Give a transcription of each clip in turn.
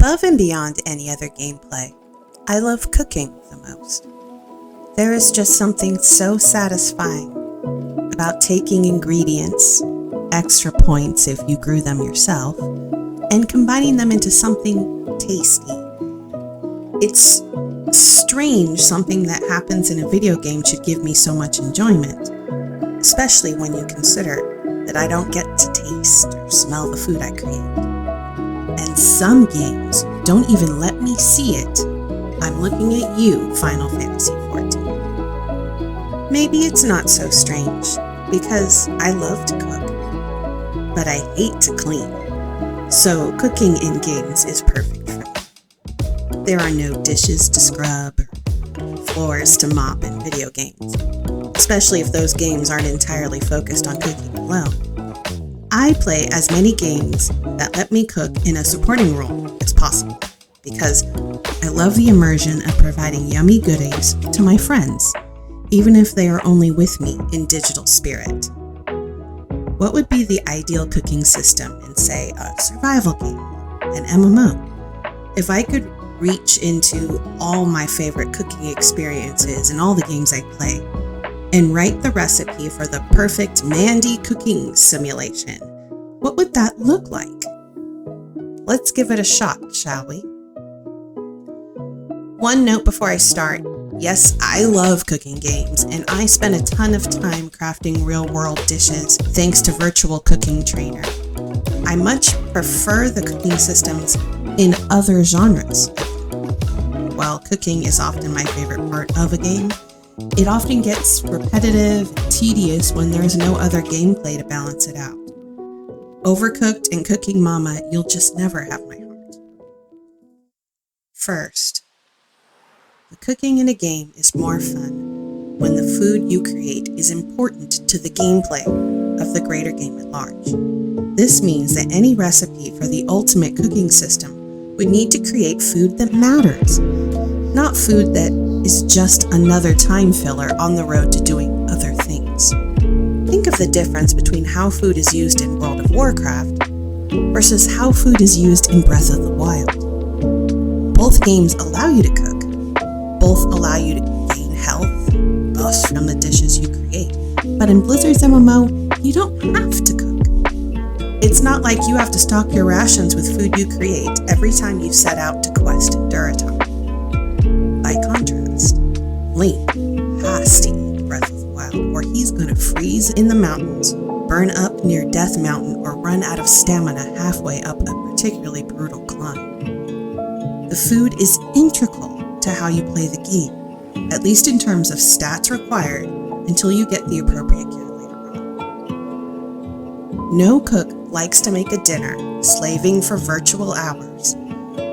Above and beyond any other gameplay, I love cooking the most. There is just something so satisfying about taking ingredients, extra points if you grew them yourself, and combining them into something tasty. It's strange something that happens in a video game should give me so much enjoyment, especially when you consider that I don't get to taste or smell the food I create. And some games don't even let me see it. I'm looking at you, Final Fantasy XIV. Maybe it's not so strange, because I love to cook, but I hate to clean. So cooking in games is perfect for me. There are no dishes to scrub or floors to mop in video games, especially if those games aren't entirely focused on cooking alone. I play as many games that let me cook in a supporting role as possible, because I love the immersion of providing yummy goodies to my friends, even if they are only with me in digital spirit. What would be the ideal cooking system in, say, a survival game, an MMO? If I could reach into all my favorite cooking experiences and all the games I play, and write the recipe for the perfect Mandie cooking simulation, what would that look like? Let's give it a shot, shall we? One note before I start. Yes, I love cooking games, and I spend a ton of time crafting real-world dishes thanks to Virtual Cooking Trainer. I much prefer the cooking systems in other genres. While cooking is often my favorite part of a game, it often gets repetitive and tedious when there is no other gameplay to balance it out. Overcooked and cooking mama, you'll just never have my heart. First, the cooking in a game is more fun when the food you create is important to the gameplay of the greater game at large. This means that any recipe for the ultimate cooking system would need to create food that matters, not food that is just another time filler on the road to doing other things. Think of the difference between how food is used in World of Warcraft versus how food is used in Breath of the Wild. Both games allow you to cook. Both allow you to gain health, thus from the dishes you create. But in Blizzard's MMO, you don't have to cook. It's not like you have to stock your rations with food you create every time you set out to quest in Duratar. By contrast, Link has to eat Breath of the Wild, or he's gonna freeze in the mountains, burn up near Death Mountain, or run out of stamina halfway up a particularly brutal climb. The food is integral to how you play the game, at least in terms of stats required until you get the appropriate gear later on. No cook likes to make a dinner, slaving for virtual hours,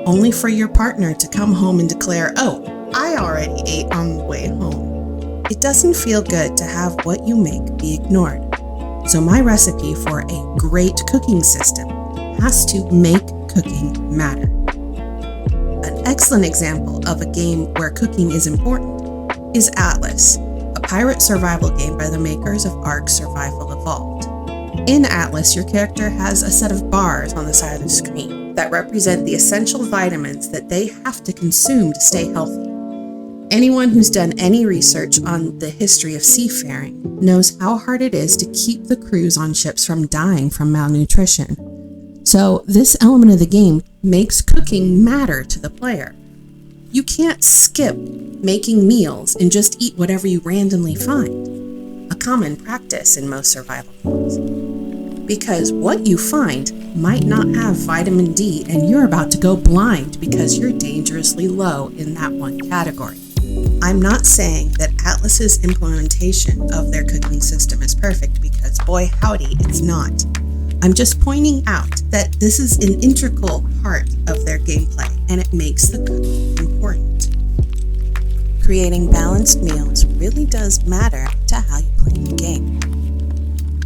only for your partner to come home and declare, "Oh, I already ate on the way home." It doesn't feel good to have what you make be ignored. So my recipe for a great cooking system has to make cooking matter. An excellent example of a game where cooking is important is Atlas, a pirate survival game by the makers of Ark Survival Evolved. In Atlas, your character has a set of bars on the side of the screen that represent the essential vitamins that they have to consume to stay healthy. Anyone who's done any research on the history of seafaring knows how hard it is to keep the crews on ships from dying from malnutrition. So this element of the game makes cooking matter to the player. You can't skip making meals and just eat whatever you randomly find, a common practice in most survival games. Because what you find might not have vitamin D and you're about to go blind because you're dangerously low in that one category. I'm not saying that Atlas's implementation of their cooking system is perfect, because boy howdy, it's not. I'm just pointing out that this is an integral part of their gameplay, and it makes the cooking important. Creating balanced meals really does matter to how you play the game.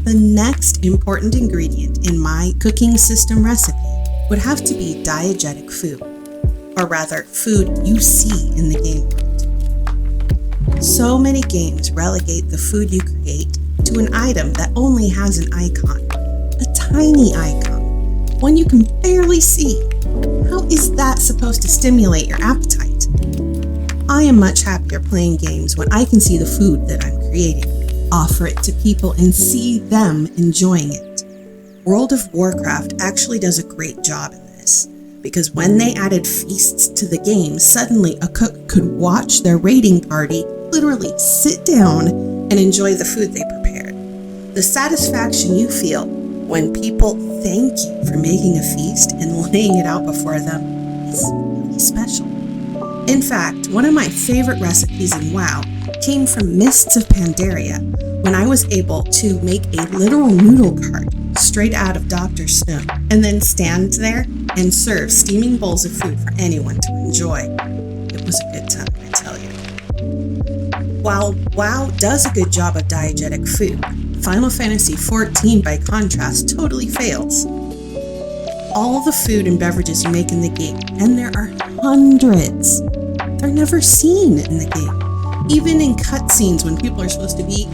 The next important ingredient in my cooking system recipe would have to be diegetic food, or rather, food you see in the game world. So many games relegate the food you create to an item that only has an icon, a tiny icon, one you can barely see. How is that supposed to stimulate your appetite. I am much happier playing games when I can see the food that I'm creating, offer it to people, and see them enjoying it. World of Warcraft actually does a great job in this, because when they added feasts to the game, suddenly a cook could watch their raiding party literally sit down and enjoy the food they prepared. The satisfaction you feel when people thank you for making a feast and laying it out before them is really special. In fact, one of my favorite recipes in WoW came from Mists of Pandaria, when I was able to make a literal noodle cart straight out of Dr. Snow, and then stand there and serve steaming bowls of food for anyone to enjoy. It was a good time, I tell you. While WoW does a good job of diegetic food, Final Fantasy XIV, by contrast, totally fails. All the food and beverages you make in the game, and there are hundreds, they're never seen in the game. Even in cutscenes when people are supposed to be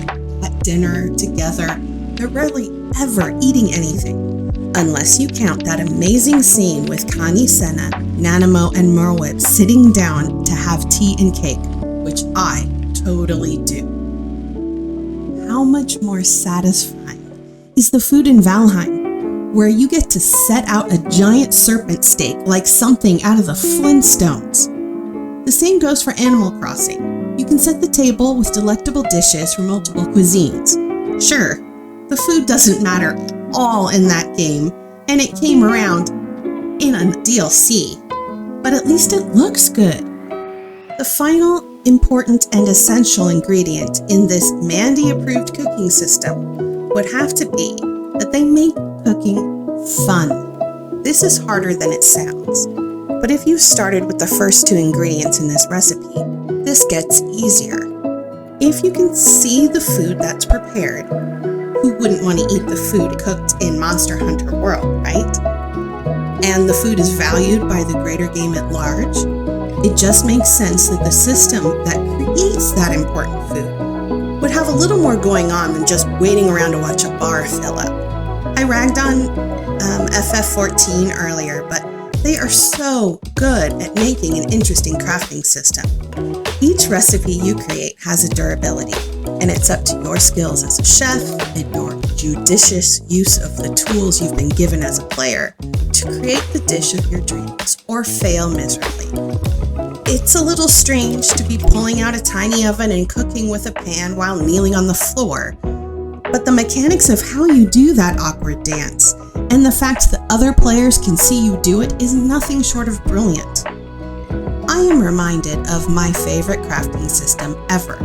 at dinner together, they're rarely ever eating anything. Unless you count that amazing scene with Connie Senna, Nanamo, and Merwit sitting down to have tea and cake, which I totally do. How much more satisfying is the food in Valheim, where you get to set out a giant serpent steak like something out of the Flintstones? The same goes for Animal Crossing. You can set the table with delectable dishes from multiple cuisines. Sure, the food doesn't matter at all in that game, and it came around in a DLC, but at least it looks good. The final important and essential ingredient in this Mandie-approved cooking system would have to be that they make cooking fun. This is harder than it sounds, but if you started with the first two ingredients in this recipe, this gets easier. If you can see the food that's prepared, who wouldn't want to eat the food cooked in Monster Hunter World, right? And the food is valued by the greater game at large, it just makes sense that the system that creates that important food would have a little more going on than just waiting around to watch a bar fill up. I ragged on FF14 earlier, but they are so good at making an interesting crafting system. Each recipe you create has a durability, and it's up to your skills as a chef and your judicious use of the tools you've been given as a player to create the dish of your dreams or fail miserably. It's a little strange to be pulling out a tiny oven and cooking with a pan while kneeling on the floor, but the mechanics of how you do that awkward dance and the fact that other players can see you do it is nothing short of brilliant. I am reminded of my favorite crafting system ever,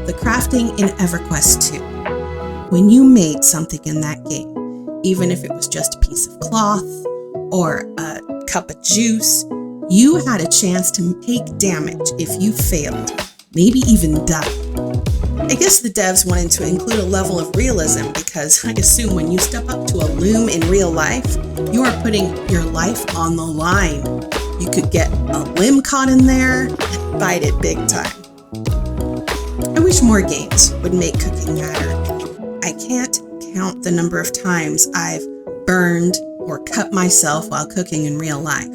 the crafting in EverQuest 2. When you made something in that game, even if it was just a piece of cloth or a cup of juice, you had a chance to take damage if you failed, maybe even die. I guess the devs wanted to include a level of realism because I assume when you step up to a loom in real life, you are putting your life on the line. You could get a limb caught in there and bite it big time. I wish more games would make cooking matter. I can't count the number of times I've burned or cut myself while cooking in real life.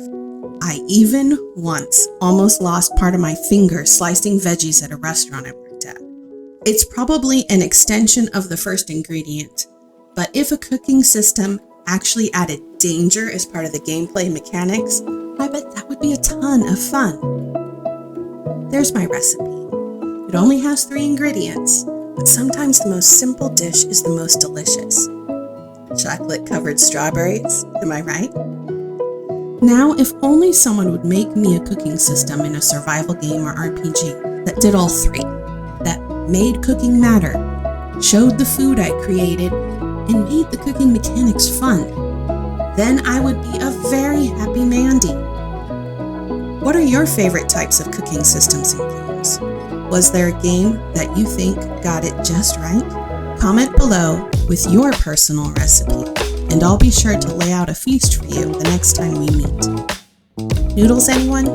I even once almost lost part of my finger slicing veggies at a restaurant I worked at. It's probably an extension of the first ingredient, but if a cooking system actually added danger as part of the gameplay mechanics, I bet that would be a ton of fun. There's my recipe. It only has 3 ingredients, but sometimes the most simple dish is the most delicious. Chocolate-covered strawberries, am I right? Now, if only someone would make me a cooking system in a survival game or RPG that did all 3, that made cooking matter, showed the food I created, and made the cooking mechanics fun, then I would be a very happy Mandie. What are your favorite types of cooking systems and games? Was there a game that you think got it just right? Comment below with your personal recipe, and I'll be sure to lay out a feast for you the next time we meet. Noodles, anyone?